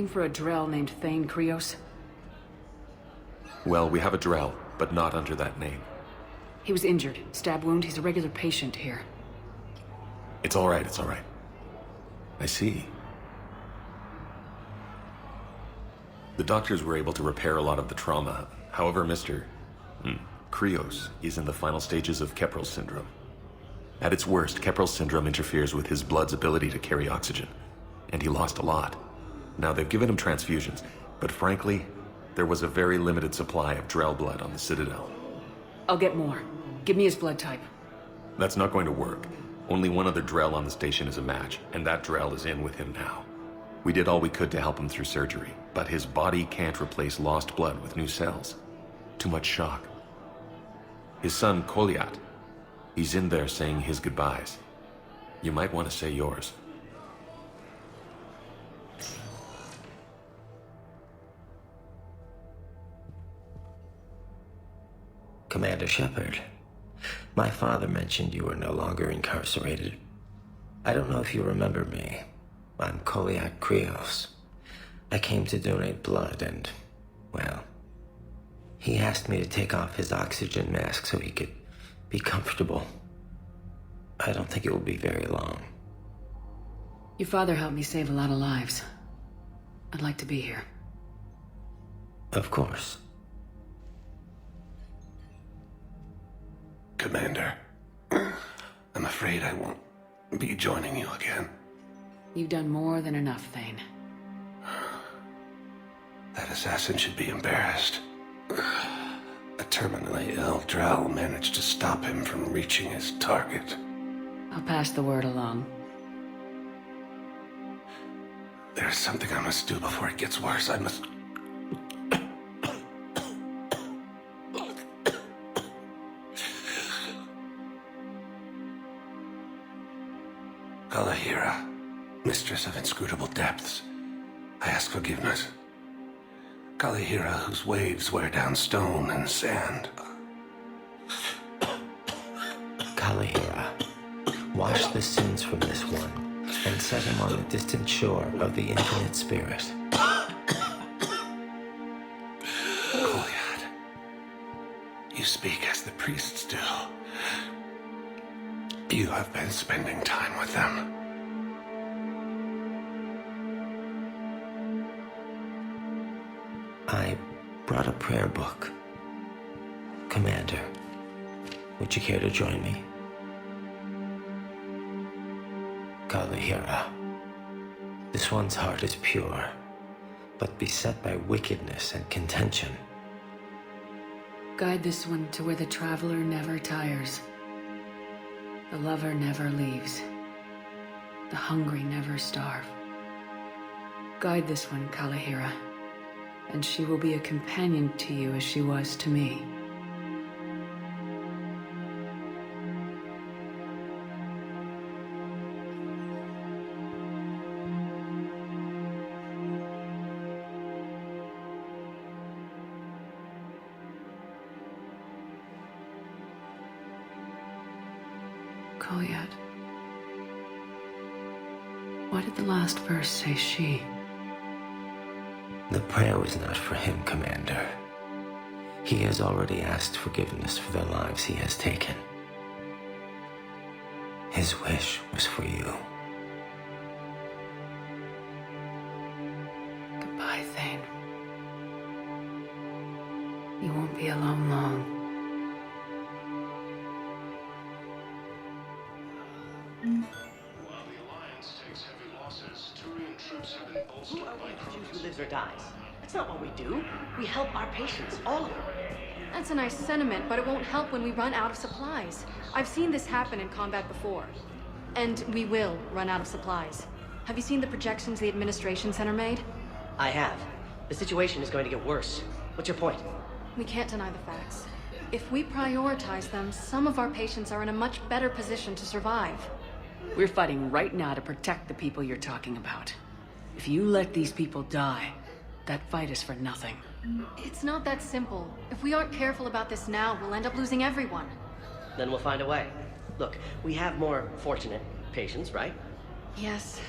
looking for a Drell named Thane Krios? Well, we have a Drell, but not under that name. He was injured. Stab wound. He's a regular patient here. It's all right, it's all right. I see. The doctors were able to repair a lot of the trauma. However, Mr. Krios is in the final stages of Keprel's syndrome. At its worst, Keprel's syndrome interferes with his blood's ability to carry oxygen, and he lost a lot. Now, they've given him transfusions, but frankly, there was a very limited supply of Drell blood on the Citadel. I'll get more. Give me his blood type. That's not going to work. Only one other Drell on the station is a match, and that Drell is in with him now. We did all we could to help him through surgery, but his body can't replace lost blood with new cells. Too much shock. His son, Koliat, he's in there saying his goodbyes. You might want to say yours. Commander Shepard, my father mentioned you were no longer incarcerated. I don't know if you remember me. I'm Koliat Krios. I came to donate blood and, well, he asked me to take off his oxygen mask so he could be comfortable. I don't think it will be very long. Your father helped me save a lot of lives. I'd like to be here. Of course. Commander, I'm afraid I won't be joining you again. You've done more than enough, Thane. That assassin should be embarrassed. A terminally ill Drell managed to stop him from reaching his target. I'll pass the word along. There's something I must do before it gets worse. I must... Kalahira, mistress of inscrutable depths, I ask forgiveness. Kalahira, whose waves wear down stone and sand. Kalahira, wash the sins from this one and set him on the distant shore of the infinite spirit. Koliat, you speak as the priests do. You have been spending time with them. I brought a prayer book. Commander, would you care to join me? Kalahira, this one's heart is pure, but beset by wickedness and contention. Guide this one to where the traveler never tires. The lover never leaves. The hungry never starve. Guide this one, Kalahira, and she will be a companion to you as she was to me. Koliat. Why did the last verse say she? The prayer was not for him, Commander. He has already asked forgiveness for the lives he has taken. His wish was for you. Goodbye, Thane. You won't be alone long. While the Alliance takes heavy losses, Turian troops have been bolstered Who are by we to choose Crucible. who lives or dies? That's not what we do. We help our patients, all of them. That's a nice sentiment, but it won't help when we run out of supplies. I've seen this happen in combat before. And we will run out of supplies. Have you seen the projections the Administration Center made? I have. The situation is going to get worse. What's your point? We can't deny the facts. If we prioritize them, some of our patients are in a much better position to survive. We're fighting right now to protect the people you're talking about. If you let these people die, that fight is for nothing. It's not that simple. If we aren't careful about this now, we'll end up losing everyone. Then we'll find a way. Look, we have more fortunate patients, right? Yes,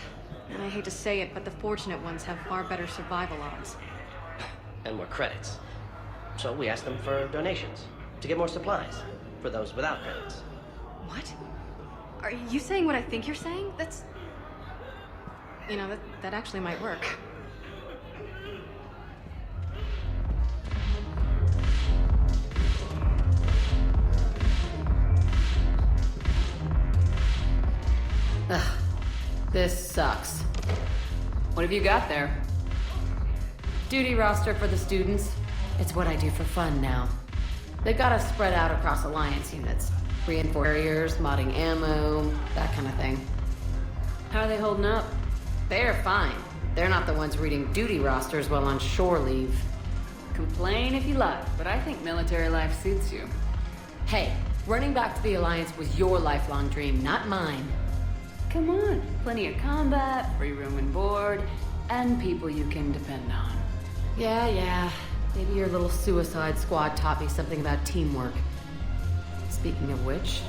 And I hate to say it, but the fortunate ones have far better survival odds. And more credits. So we asked them for donations to get more supplies for those without credits. What? Are you saying what I think you're saying? That's... You know, that actually might work. Ugh, this sucks. What have you got there? Duty roster for the students. It's what I do for fun now. They've got us spread out across Alliance units. Reinforced barriers, modding ammo, that kind of thing. How are they holding up? They're fine. They're not the ones reading duty rosters while on shore leave. Complain if you like, but I think military life suits you. Hey, running back to the Alliance was your lifelong dream, not mine. Come on, plenty of combat, free room and board, and people you can depend on. Yeah. Maybe your little suicide squad taught me something about teamwork. Speaking of which,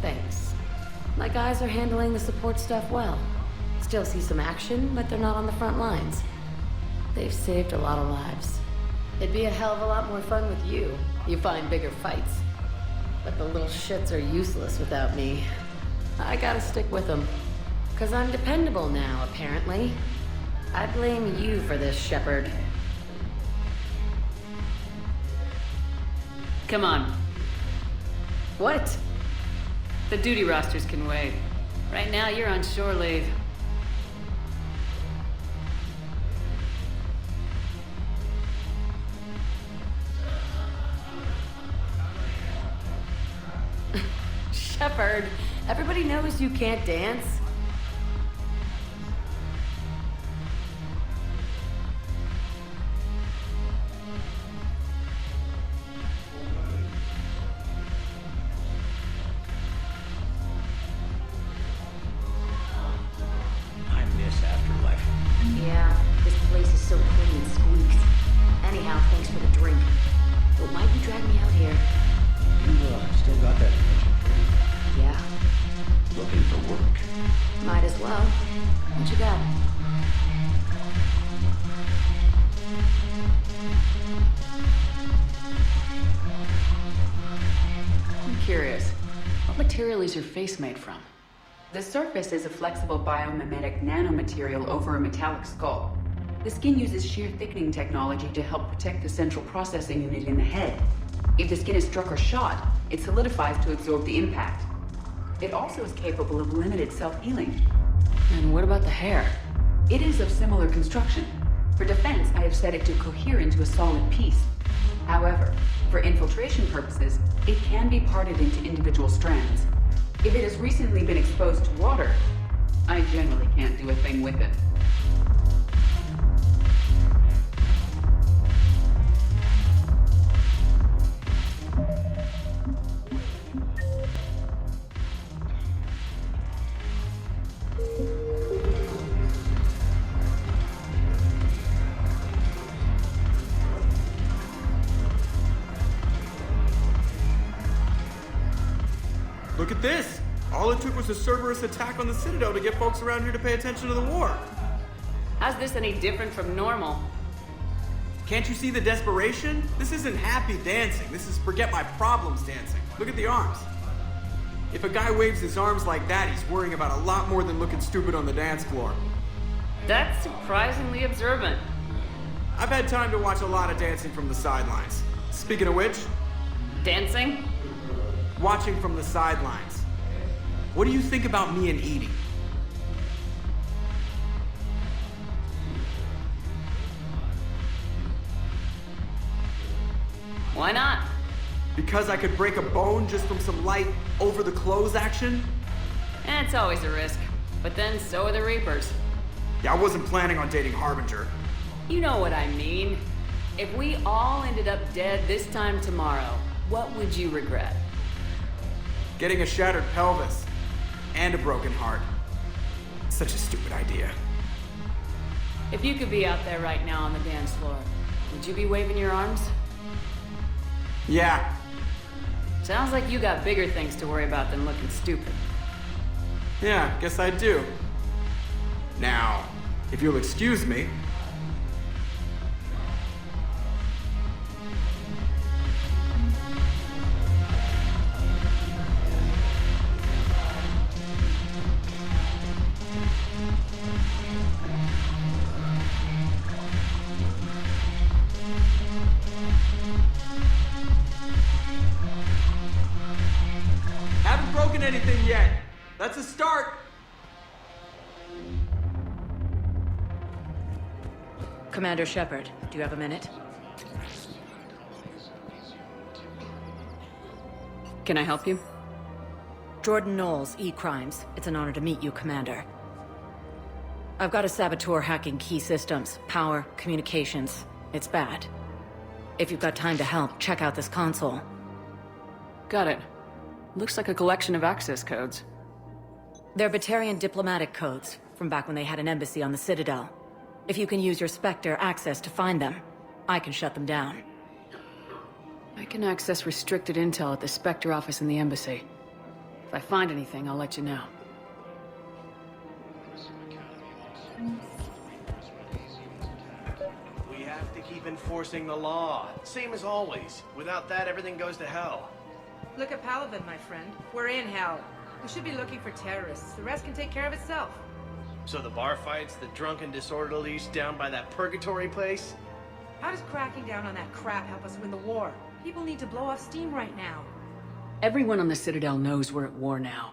thanks. My guys are handling the support stuff well. Still see some action, but they're not on the front lines. They've saved a lot of lives. It'd be a hell of a lot more fun with you. You find bigger fights. But the little shits are useless without me. I gotta stick with them. 'Cause I'm dependable now, apparently. I blame you for this, Shepard. Come on. What? The duty rosters can wait. Right now, you're on shore leave. Shepard, everybody knows you can't dance. I miss Afterlife. Yeah, this place is so clean and squeaks. Anyhow, thanks for the drink. But why'd you drag me out here? You still got that dimension free? Yeah, Looking for work. might as well. What you got? I'm curious. What material is your face made from? The surface is a flexible biomimetic nanomaterial over a metallic skull. The skin uses shear thickening technology to help protect the central processing unit in the head. If the skin is struck or shot, it solidifies to absorb the impact. It also is capable of limited self-healing. And what about the hair? It is of similar construction. For defense, I have set it to cohere into a solid piece. However, for infiltration purposes, it can be parted into individual strands. If it has recently been exposed to water, I generally can't do a thing with it. Look at this! All it took was a Cerberus attack on the Citadel to get folks around here to pay attention to the war. How's this any different from normal? Can't you see the desperation? This isn't happy dancing. This is forget my problems dancing. Look at the arms. If a guy waves his arms like that, he's worrying about a lot more than looking stupid on the dance floor. That's surprisingly observant. I've had time to watch a lot of dancing from the sidelines. Speaking of which, Dancing? watching from the sidelines. What do you think about me and Edie? Why not? Because I could break a bone just from some light over-the-clothes action? It's always a risk. But then so are the Reapers. Yeah, I wasn't planning on dating Harbinger. You know what I mean. If we all ended up dead this time tomorrow, what would you regret? Getting a shattered pelvis and a broken heart. Such a stupid idea. If you could be out there right now on the dance floor, would you be waving your arms? Yeah. Sounds like you got bigger things to worry about than looking stupid. Yeah, guess I do. Now, if you'll excuse me. Haven't broken anything yet. That's a start. Commander Shepard, do you have a minute? Can I help you? Jordan Knowles, E-Crimes. It's an honor to meet you, Commander. I've got a saboteur hacking key systems, power, communications. It's bad. If you've got time to help, check out this console. Got it. Looks like a collection of access codes. They're Batarian diplomatic codes, from back when they had an embassy on the Citadel. If you can use your Spectre access to find them, I can shut them down. I can access restricted intel at the Spectre office in the embassy. If I find anything, I'll let you know. We have to keep enforcing the law. Same as always. Without that, everything goes to hell. Look at Paladin, my friend. We're in hell. We should be looking for terrorists. The rest can take care of itself. So the bar fights, the drunken disorderlies down by that purgatory place? How does cracking down on that crap help us win the war? People need to blow off steam right now. Everyone on the Citadel knows we're at war now.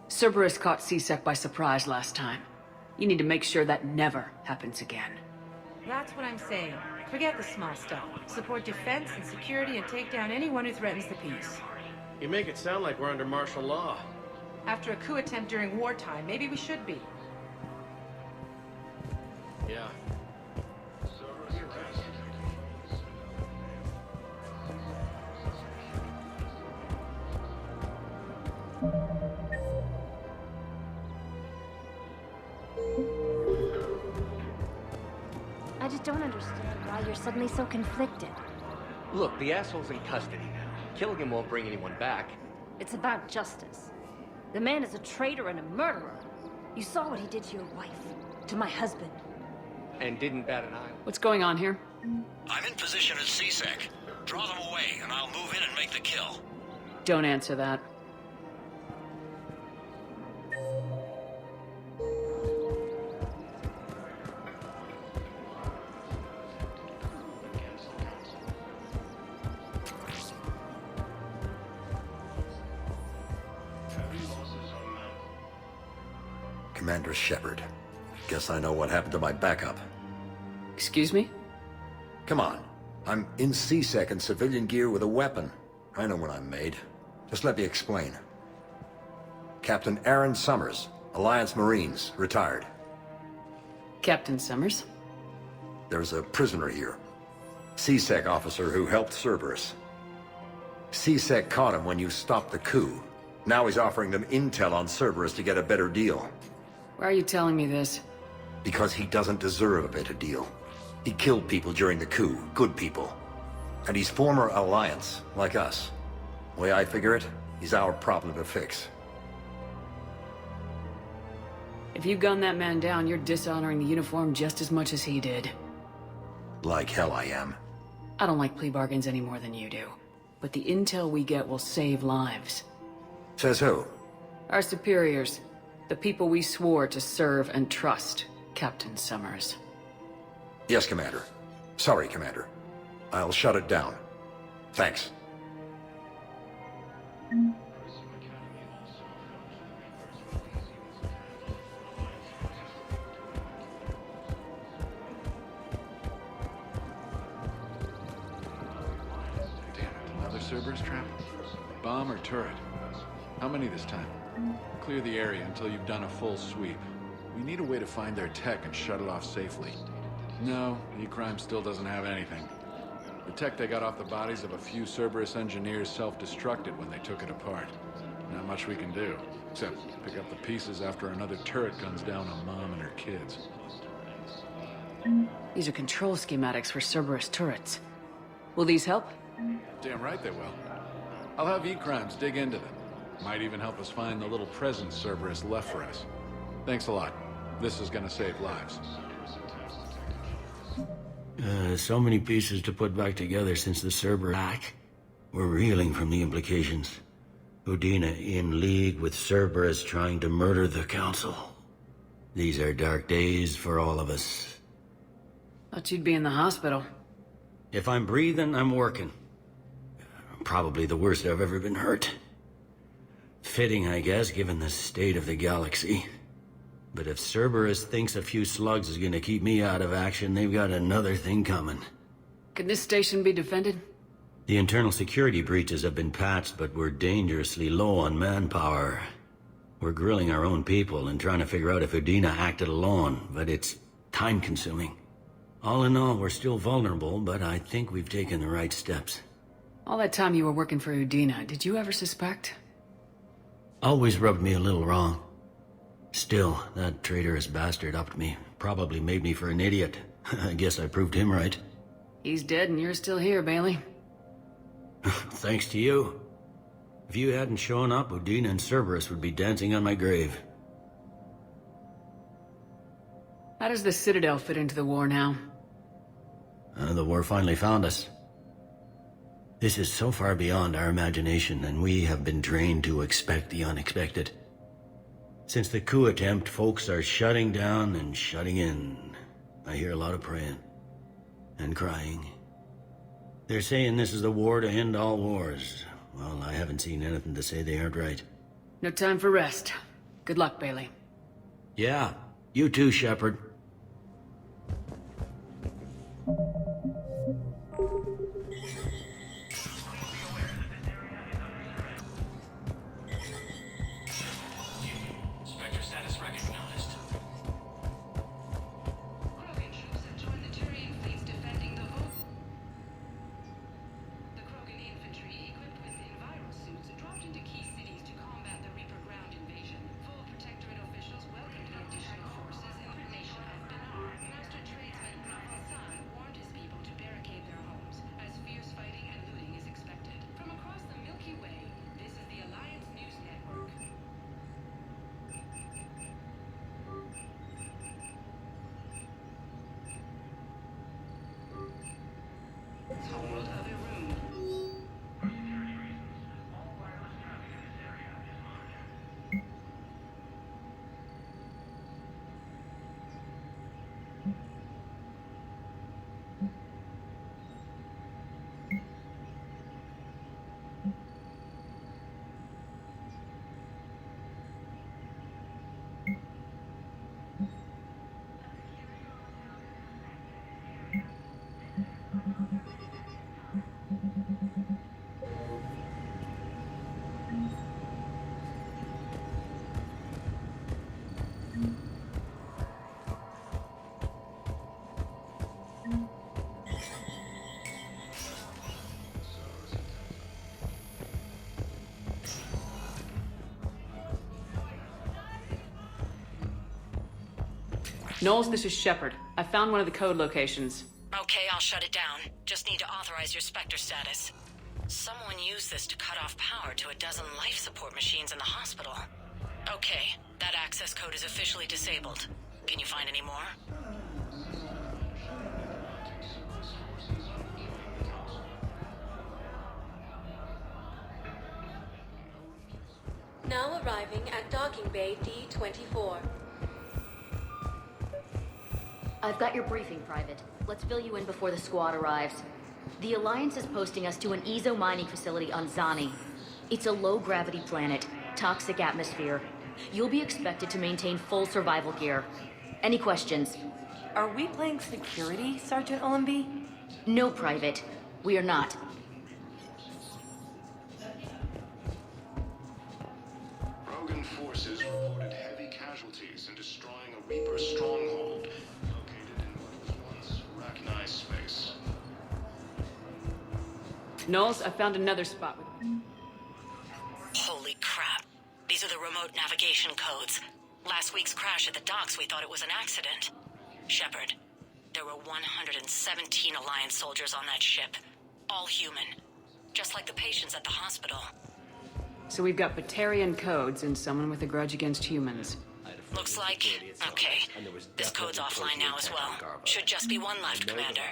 Cerberus caught CSEC by surprise last time. You need to make sure that never happens again. That's what I'm saying. Forget the small stuff. Support defense and security and take down anyone who threatens the peace. You make it sound like we're under martial law. After a coup attempt during wartime, maybe we should be. Yeah. I just don't understand why you're suddenly so conflicted. Look, the asshole's in custody now. Killing him won't bring anyone back. It's about justice. The man is a traitor and a murderer. You saw what he did to your wife, to my husband. And didn't bat an eye. What's going on here? I'm in position at CSEC. Draw them away, and I'll move in and make the kill. Don't answer that. Commander Shepard. Guess I know what happened to my backup. Excuse me? Come on. I'm in CSEC in civilian gear with a weapon. I know when I'm made. Just let me explain. Captain Aaron Summers, Alliance Marines, retired. Captain Summers? There's a prisoner here. CSEC officer who helped Cerberus. CSEC caught him when you stopped the coup. Now he's offering them intel on Cerberus to get a better deal. Why are you telling me this? Because he doesn't deserve a better deal. He killed people during the coup, good people. And he's former Alliance, like us. The way I figure it, he's our problem to fix. If you gun that man down, you're dishonoring the uniform just as much as he did. Like hell I am. I don't like plea bargains any more than you do. But the intel we get will save lives. Says who? Our superiors. The people we swore to serve and trust, Captain Summers. Yes, Commander. Sorry, Commander. I'll shut it down. Thanks. Another Cerberus trap? Bomb or turret? How many this time? Clear the area until you've done a full sweep. We need a way to find their tech and shut it off safely. No, E-Crime still doesn't have anything. The tech they got off the bodies of a few Cerberus engineers self-destructed when they took it apart. Not much we can do, except pick up the pieces after another turret guns down on Mom and her kids. These are control schematics for Cerberus turrets. Will these help? Damn right they will. I'll have E-Crimes dig into them. Might even help us find the little present Cerberus left for us. Thanks a lot. This is gonna save lives. So many pieces to put back together since the Cerberus hack. We're reeling from the implications. Udina in league with Cerberus trying to murder the Council. These are dark days for all of us. Thought you'd be in the hospital. If I'm breathing, I'm working. Probably the worst I've ever been hurt. Fitting, I guess, given the state of the galaxy. But if Cerberus thinks a few slugs is gonna keep me out of action, they've got another thing coming. Can this station be defended? The internal security breaches have been patched, but we're dangerously low on manpower. We're grilling our own people and trying to figure out if Udina acted alone, but it's time-consuming. All in all, we're still vulnerable, but I think we've taken the right steps. All that time you were working for Udina, did you ever suspect? Always rubbed me a little wrong. Still, that traitorous bastard upped me. Probably made me for an idiot. I guess I proved him right. He's dead and you're still here, Bailey. Thanks to you. If you hadn't shown up, Udina and Cerberus would be dancing on my grave. How does the Citadel fit into the war now? The war finally found us. This is so far beyond our imagination, and we have been trained to expect the unexpected. Since the coup attempt, folks are shutting down and shutting in. I hear a lot of praying. And crying. They're saying this is the war to end all wars. Well, I haven't seen anything to say they aren't right. No time for rest. Good luck, Bailey. Yeah, you too, Shepard. Knowles, this is Shepard. I found one of the code locations. Okay, I'll shut it down. Just need to authorize your Spectre status. Someone used this to cut off power to a dozen life support machines in the hospital. Okay, that access code is officially disabled. Can you find any more? Now arriving at docking bay D-24. I've got your briefing, Private. Let's fill you in before the squad arrives. The Alliance is posting us to an Ezo mining facility on Zani. It's a low-gravity planet, toxic atmosphere. You'll be expected to maintain full survival gear. Any questions? Are we playing security, Sergeant Ullenby? No, Private. We are not. Rogan forces reported heavy casualties in destroying a Reaper stronghold located in what was once recognized space. Knowles, I found another spot with... Holy crap. These are the remote navigation codes. Last week's crash at the docks, we thought it was an accident. Shepard, there were 117 Alliance soldiers on that ship. All human. Just like the patients at the hospital. So we've got Batarian codes and someone with a grudge against humans. Looks like... Okay. This code's offline now as well. Should just be one left, Commander.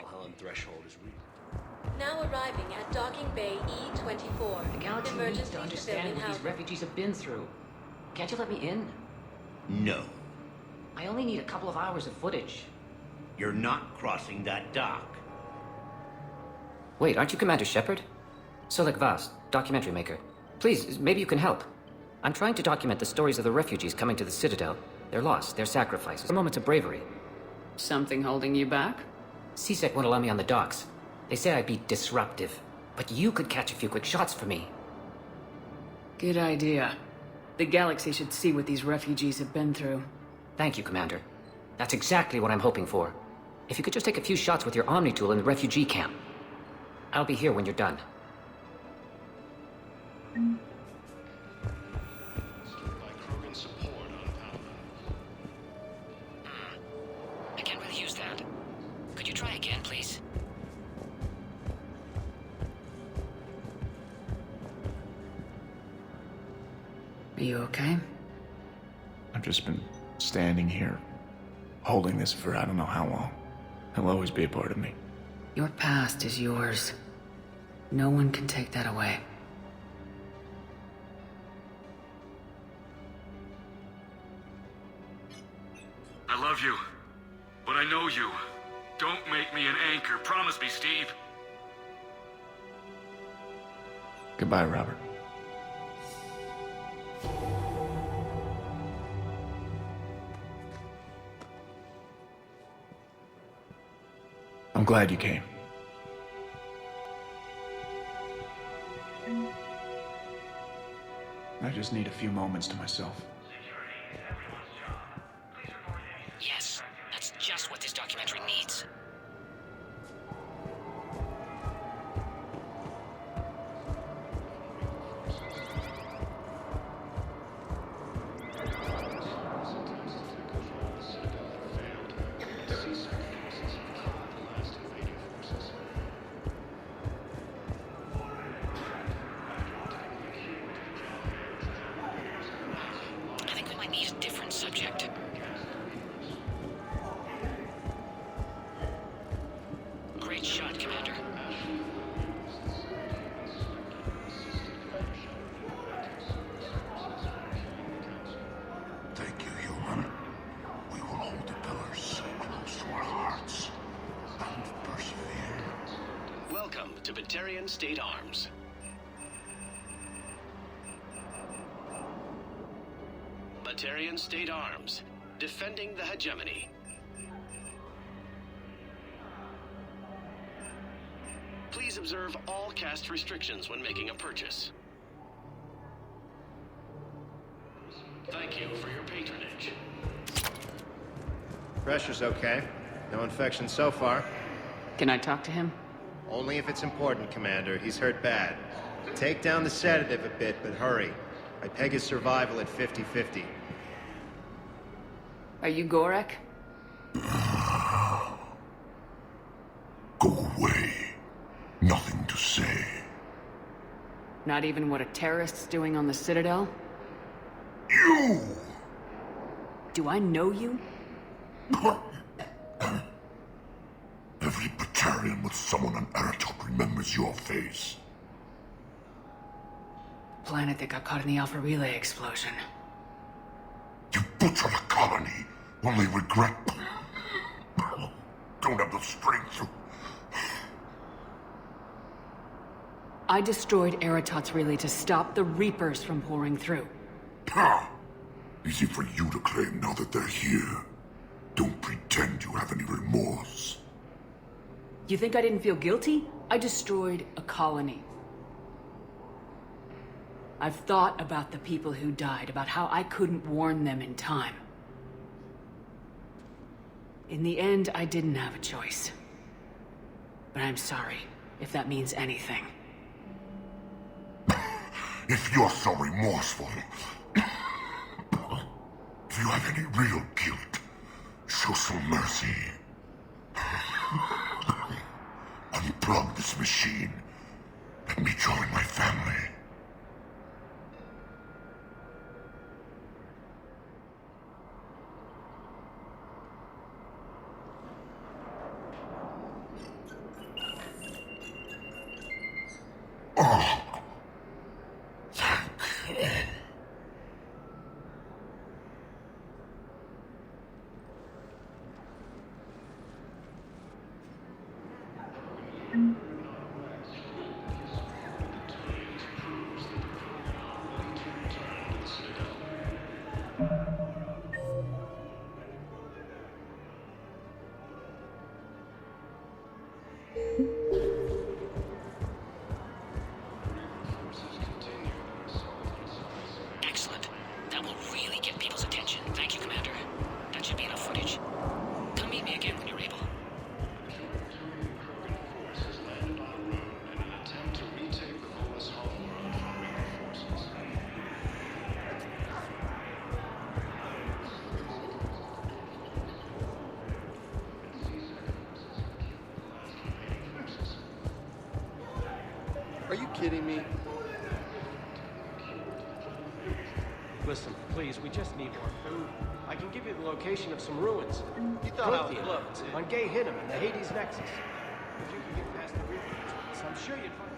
Now arriving at docking bay E24. The galaxy needs to understand what these refugees have been through. Can't you let me in? No. I only need a couple of hours of footage. You're not crossing that dock. Wait, aren't you Commander Shepard? Solek Vaz, documentary maker. Please, maybe you can help. I'm trying to document the stories of the refugees coming to the Citadel. Their loss, their sacrifices, their moments of bravery. Something holding you back? CSEC won't allow me on the docks. They say I'd be disruptive. But you could catch a few quick shots for me. Good idea. The galaxy should see what these refugees have been through. Thank you, Commander. That's exactly what I'm hoping for. If you could just take a few shots with your Omni tool in the refugee camp. I'll be here when you're done. I can't really use that. Could you try again, please? Are you okay? I've just been standing here, holding this for I don't know how long. He'll always be a part of me. Your past is yours. No one can take that away. I love you, but I know you. Don't make me an anchor. Promise me, Steve. Goodbye, Robert. I'm glad you came. I just need a few moments to myself. Yes, that's just what this documentary needs. State Arms. Batarian State Arms, defending the hegemony. Please observe all caste restrictions when making a purchase. Thank you for your patronage. Pressure's okay. No infection so far. Can I talk to him? Only if it's important, Commander. He's hurt bad. Take down the sedative a bit, but hurry. I peg his survival at 50-50. Are you Gorek? Go away. Nothing to say. Not even what a terrorist's doing on the Citadel? You! Do I know you? Every Batarian with someone on Aratok remembers your face. Planet that got caught in the Alpha Relay explosion. You butchered a colony, only regret... Don't have the strength to... I destroyed Eratot's relay to stop the Reapers from pouring through. Ha! Easy for you to claim now that they're here. Don't pretend you have any remorse. You think I didn't feel guilty? I destroyed a colony. I've thought about the people who died, about how I couldn't warn them in time. In the end, I didn't have a choice. But I'm sorry, if that means anything. If you're so remorseful, if you have any real guilt, show some mercy. Unplug this machine. Let me join my family. kidding me? Listen, please, we just need more food. I can give you the location of some ruins. You thought I was looked on Gay Hinnom in the Hades Nexus. If you can get past the rear entrance, I'm sure you'd find...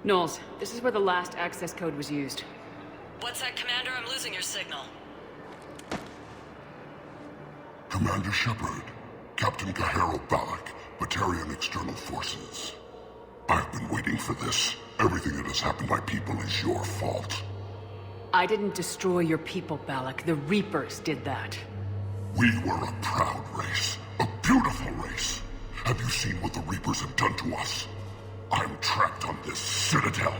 Knowles, this is where the last access code was used. What's that, Commander? I'm losing your signal. Commander Shepard, Captain Kahero Balak, Batarian External Forces. I've been waiting for this. Everything that has happened to my people is your fault. I didn't destroy your people, Balak. The Reapers did that. We were a proud race. A beautiful race. Have you seen what the Reapers have done to us? I'm trapped on this citadel.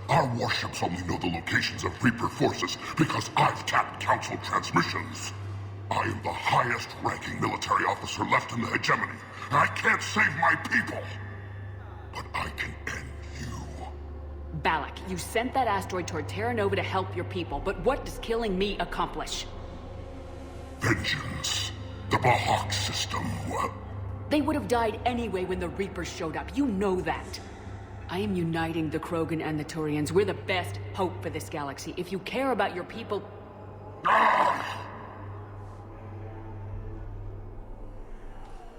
Our warships only know the locations of Reaper forces because I've tapped Council transmissions. I am the highest-ranking military officer left in the hegemony, and I can't save my people. But I can end you. Balak, you sent that asteroid toward Terra Nova to help your people, but what does killing me accomplish? Vengeance. The Bahak system. They would have died anyway when the Reapers showed up. You know that. I am uniting the Krogan and the Turians. We're the best hope for this galaxy. If you care about your people...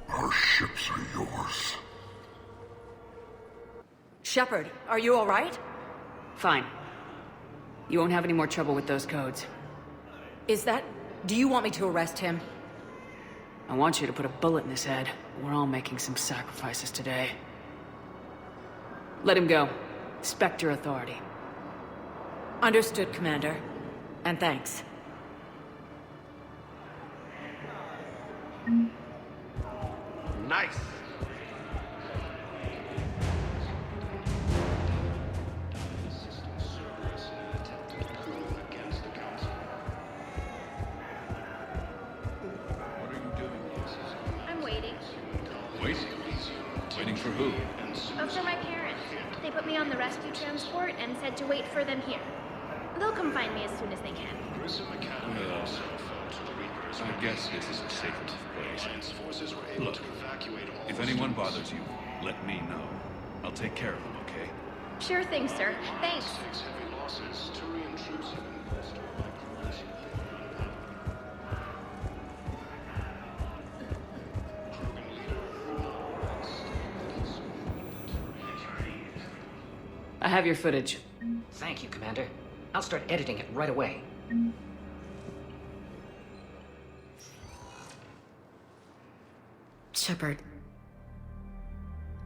Our ships are yours. Shepard, are you all right? Fine. You won't have any more trouble with those codes. Is that... Do you want me to arrest him? I want you to put a bullet in his head. We're all making some sacrifices today. Let him go. Spectre authority. Understood, Commander. And thanks. Nice. I'm waiting. Waiting? Waiting for who? Oh, for my parents. They put me on the rescue transport and said to wait for them here. They'll come find me as soon as they can. Well, I guess this is a safe enough place. Look, if anyone bothers you, let me know. I'll take care of them, okay? Sure thing, sir. Thanks. I have your footage. Thank you, Commander. I'll start editing it right away. Shepard,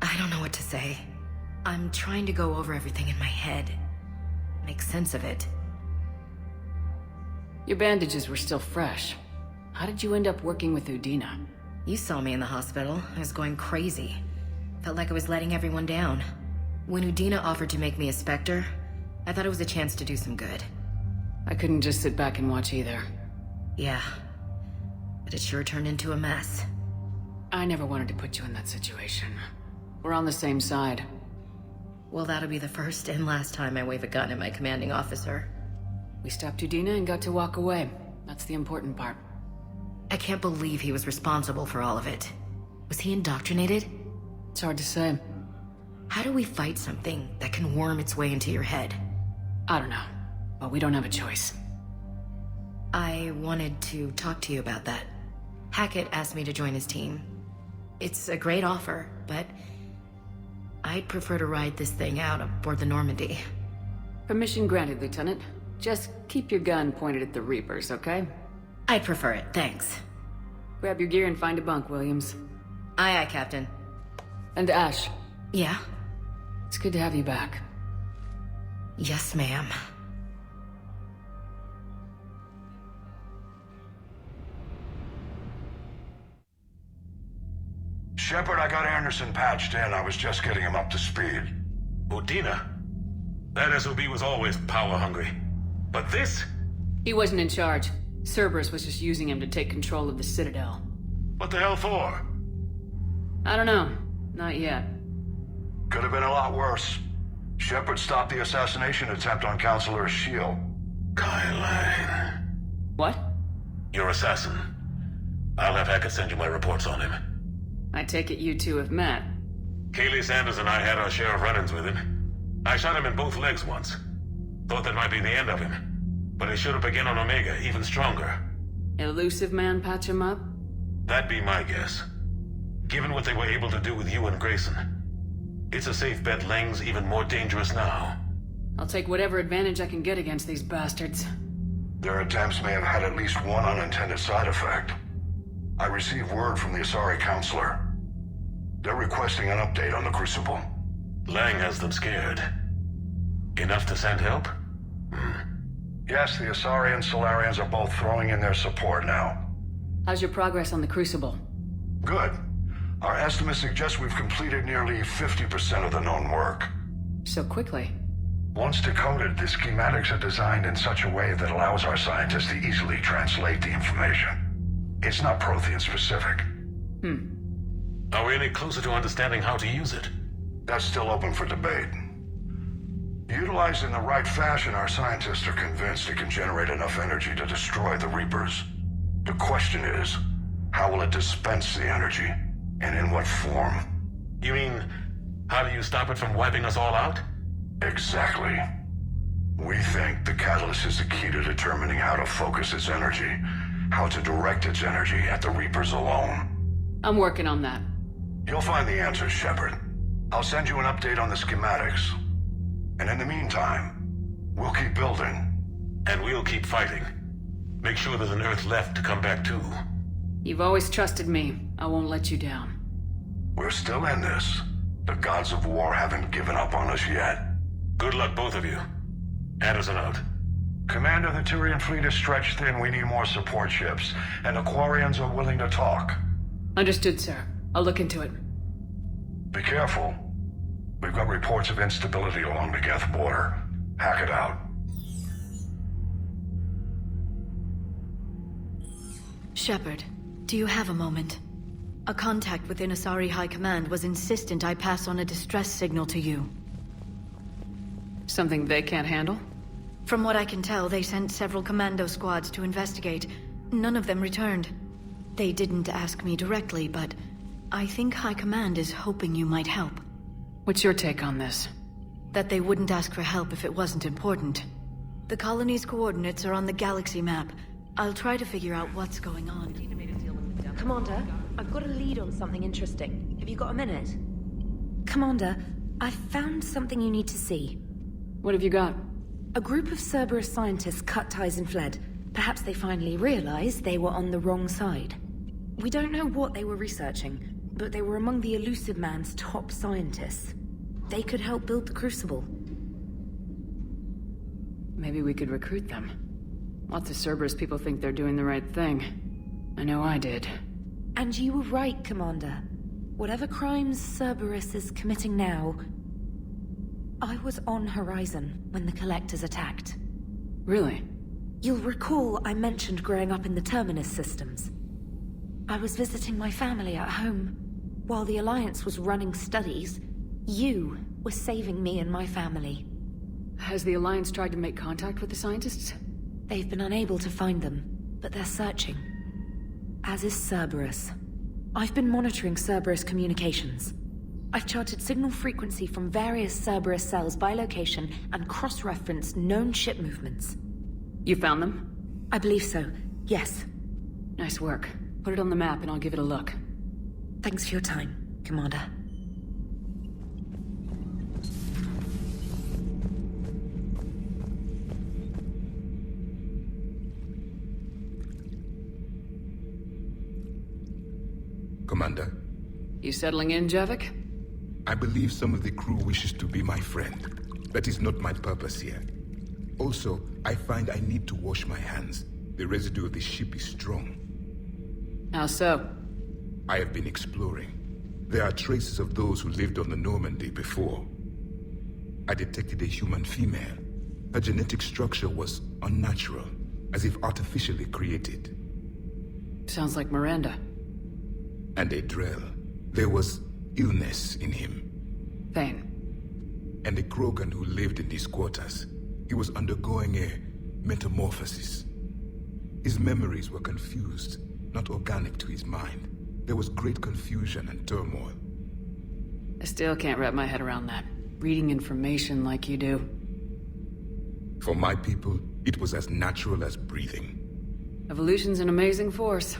I don't know what to say. I'm trying to go over everything in my head. Make sense of it. Your bandages were still fresh. How did you end up working with Udina? You saw me in the hospital. I was going crazy. Felt like I was letting everyone down. When Udina offered to make me a Spectre, I thought it was a chance to do some good. I couldn't just sit back and watch either. Yeah. But it sure turned into a mess. I never wanted to put you in that situation. We're on the same side. Well, that'll be the first and last time I wave a gun at my commanding officer. We stopped Udina and got to walk away. That's the important part. I can't believe he was responsible for all of it. Was he indoctrinated? It's hard to say. How do we fight something that can worm its way into your head? I don't know, but we don't have a choice. I wanted to talk to you about that. Hackett asked me to join his team. It's a great offer, but I'd prefer to ride this thing out aboard the Normandy. Permission granted, Lieutenant. Just keep your gun pointed at the Reapers, okay? I'd prefer it, thanks. Grab your gear and find a bunk, Williams. Aye, aye, Captain. And Ash. Yeah? It's good to have you back. Yes, ma'am. Shepard, I got Anderson patched in. I was just getting him up to speed. Udina? That SOB was always power-hungry. But this? He wasn't in charge. Cerberus was just using him to take control of the Citadel. What the hell for? I don't know. Not yet. Could have been a lot worse. Shepard stopped the assassination attempt on Counselor Shield. Kylan. What? Your assassin. I'll have Hackett send you my reports on him. I take it you two have met. Kaylee Sanders and I had our share of run-ins with him. I shot him in both legs once. Thought that might be the end of him. But he showed up again on Omega, even stronger. Elusive man patch him up? That'd be my guess. Given what they were able to do with you and Grayson, it's a safe bet Lang's even more dangerous now. I'll take whatever advantage I can get against these bastards. Their attempts may have had at least one unintended side effect. I received word from the Asari Counselor. They're requesting an update on the Crucible. Lang has them scared. Enough to send help? Yes, the Asari and Solarians are both throwing in their support now. How's your progress on the Crucible? Good. Our estimates suggest we've completed nearly 50% of the known work. So quickly? Once decoded, the schematics are designed in such a way that allows our scientists to easily translate the information. It's not Prothean specific. Are we any closer to understanding how to use it? That's still open for debate. Utilized in the right fashion, our scientists are convinced it can generate enough energy to destroy the Reapers. The question is, how will it dispense the energy, and in what form? You mean, how do you stop it from wiping us all out? Exactly. We think the catalyst is the key to determining how to focus its energy, how to direct its energy at the Reapers alone. I'm working on that. You'll find the answers, Shepard. I'll send you an update on the schematics. And in the meantime, we'll keep building. And we'll keep fighting. Make sure there's an Earth left to come back to. You've always trusted me. I won't let you down. We're still in this. The gods of war haven't given up on us yet. Good luck, both of you. Anderson out. Commander, the Turian fleet is stretched thin. We need more support ships. And the Quarians are willing to talk. Understood, sir. I'll look into it. Be careful. We've got reports of instability along the Geth border. Hack it out. Shepard, do you have a moment? A contact within Asari High Command was insistent I pass on a distress signal to you. Something they can't handle? From what I can tell, they sent several commando squads to investigate. None of them returned. They didn't ask me directly, but I think High Command is hoping you might help. What's your take on this? That they wouldn't ask for help if it wasn't important. The colony's coordinates are on the galaxy map. I'll try to figure out what's going on. Commander, I've got a lead on something interesting. Have you got a minute? Commander, I've found something you need to see. What have you got? A group of Cerberus scientists cut ties and fled. Perhaps they finally realized they were on the wrong side. We don't know what they were researching, but they were among the Elusive Man's top scientists. They could help build the Crucible. Maybe we could recruit them. Lots of Cerberus people think they're doing the right thing. I know I did. And you were right, Commander. Whatever crimes Cerberus is committing now, I was on Horizon when the Collectors attacked. Really? You'll recall I mentioned growing up in the Terminus systems. I was visiting my family at home. While the Alliance was running studies, you were saving me and my family. Has the Alliance tried to make contact with the scientists? They've been unable to find them, but they're searching. As is Cerberus. I've been monitoring Cerberus communications. I've charted signal frequency from various Cerberus cells by location and cross-referenced known ship movements. You found them? I believe so, yes. Nice work. Put it on the map and I'll give it a look. Thanks for your time, Commander. Commander? You settling in, Javik? I believe some of the crew wishes to be my friend. That is not my purpose here. Also, I find I need to wash my hands. The residue of the ship is strong. How so? I have been exploring. There are traces of those who lived on the Normandy before. I detected a human female. Her genetic structure was unnatural, as if artificially created. Sounds like Miranda. And a Drell. There was illness in him. Thane. And a Krogan who lived in these quarters. He was undergoing a metamorphosis. His memories were confused, not organic to his mind. There was great confusion and turmoil. I still can't wrap my head around that. Reading information like you do. For my people, it was as natural as breathing. Evolution's an amazing force.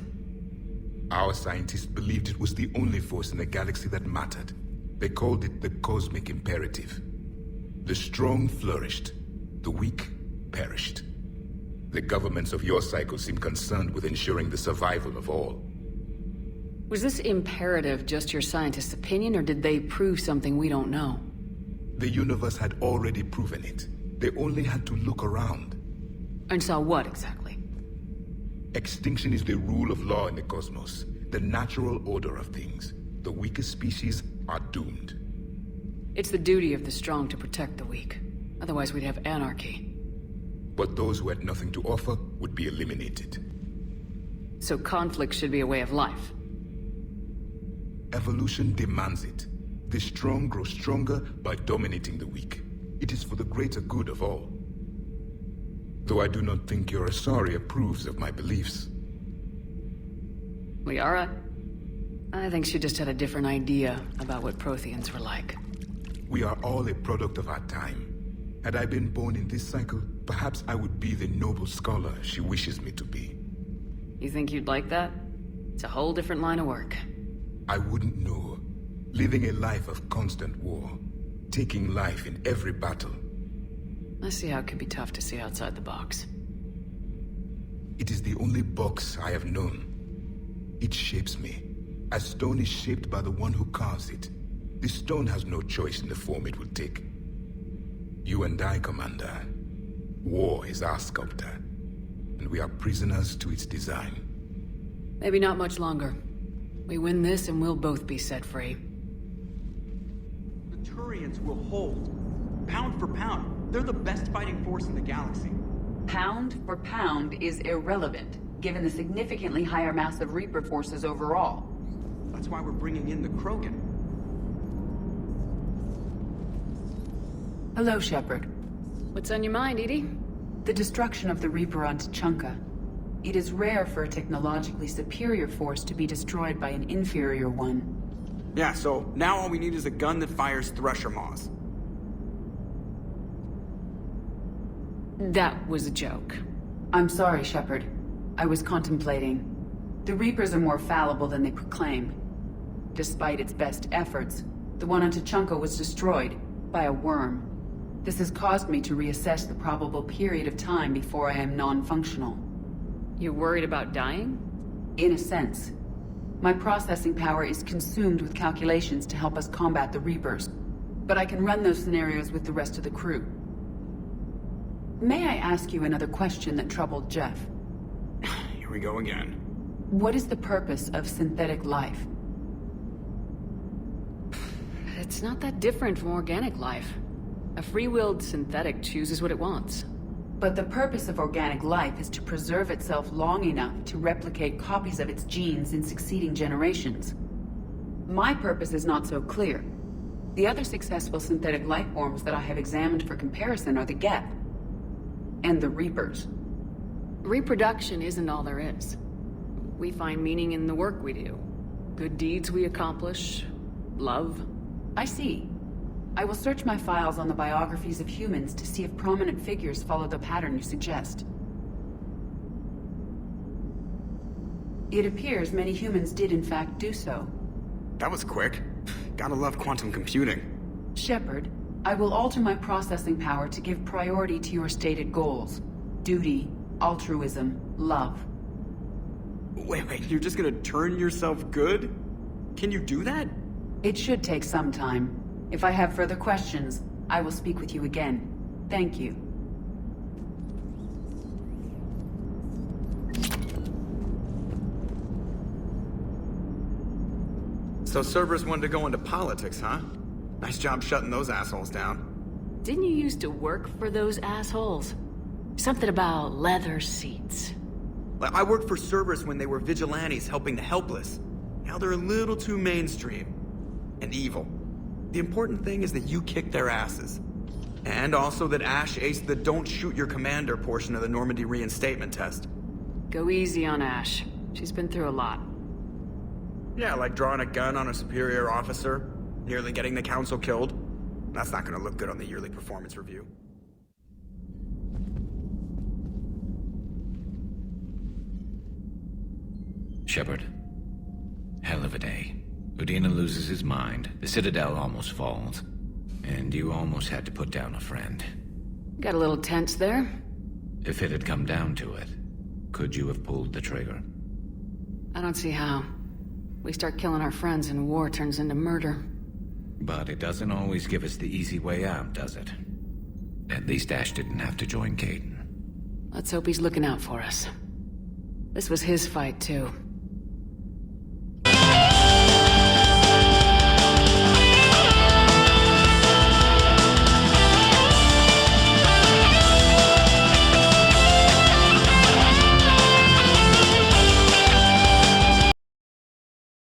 Our scientists believed it was the only force in the galaxy that mattered. They called it the cosmic imperative. The strong flourished, the weak perished. The governments of your cycle seem concerned with ensuring the survival of all. Was this imperative just your scientist's opinion, or did they prove something we don't know? The universe had already proven it. They only had to look around. And saw what, exactly? Extinction is the rule of law in the cosmos, the natural order of things. The weakest species are doomed. It's the duty of the strong to protect the weak. Otherwise we'd have anarchy. But those who had nothing to offer would be eliminated. So conflict should be a way of life. Evolution demands it. The strong grow stronger by dominating the weak. It is for the greater good of all. Though I do not think your Asari approves of my beliefs. Liara? I think she just had a different idea about what Protheans were like. We are all a product of our time. Had I been born in this cycle, perhaps I would be the noble scholar she wishes me to be. You think you'd like that? It's a whole different line of work. I wouldn't know. Living a life of constant war. Taking life in every battle. I see how it could be tough to see outside the box. It is the only box I have known. It shapes me, as stone is shaped by the one who carves it. The stone has no choice in the form it will take. You and I, Commander. War is our sculptor, and we are prisoners to its design. Maybe not much longer. We win this and we'll both be set free. The Turians will hold. Pound for pound, they're the best fighting force in the galaxy. Pound for pound is irrelevant, given the significantly higher mass of Reaper forces overall. That's why we're bringing in the Krogan. Hello, Shepard. What's on your mind, Edie? The destruction of the Reaper on Tuchanka. It is rare for a technologically superior force to be destroyed by an inferior one. Yeah, so now all we need is a gun that fires Thresher Maws. That was a joke. I'm sorry, Shepard. I was contemplating. The Reapers are more fallible than they proclaim. Despite its best efforts, the one on Tuchanka was destroyed by a worm. This has caused me to reassess the probable period of time before I am non-functional. You're worried about dying? In a sense. My processing power is consumed with calculations to help us combat the Reapers, but I can run those scenarios with the rest of the crew. May I ask you another question that troubled Jeff? Here we go again. What is the purpose of synthetic life? It's not that different from organic life. A free-willed synthetic chooses what it wants. But the purpose of organic life is to preserve itself long enough to replicate copies of its genes in succeeding generations. My purpose is not so clear. The other successful synthetic life forms that I have examined for comparison are the Geth and the Reapers. Reproduction isn't all there is. We find meaning in the work we do. Good deeds we accomplish. Love. I see. I will search my files on the biographies of humans to see if prominent figures follow the pattern you suggest. It appears many humans did in fact do so. That was quick. Gotta love quantum computing. Shepard, I will alter my processing power to give priority to your stated goals. Duty, altruism, love. Wait, you're just gonna turn yourself good? Can you do that? It should take some time. If I have further questions, I will speak with you again. Thank you. So Cerberus wanted to go into politics, huh? Nice job shutting those assholes down. Didn't you used to work for those assholes? Something about leather seats. I worked for Cerberus when they were vigilantes helping the helpless. Now they're a little too mainstream. And evil. The important thing is that you kick their asses. And also that Ash aced the don't shoot your commander portion of the Normandy reinstatement test. Go easy on Ash. She's been through a lot. Yeah, like drawing a gun on a superior officer. nearly getting the council killed. That's not gonna look good on the yearly performance review. Shepard. Hell of a day. Udina loses his mind, the Citadel almost falls, and you almost had to put down a friend. Got a little tense there. If it had come down to it, could you have pulled the trigger? I don't see how. We start killing our friends and war turns into murder. But it doesn't always give us the easy way out, does it? At least Ash didn't have to join Caden. Let's hope he's looking out for us. This was his fight, too.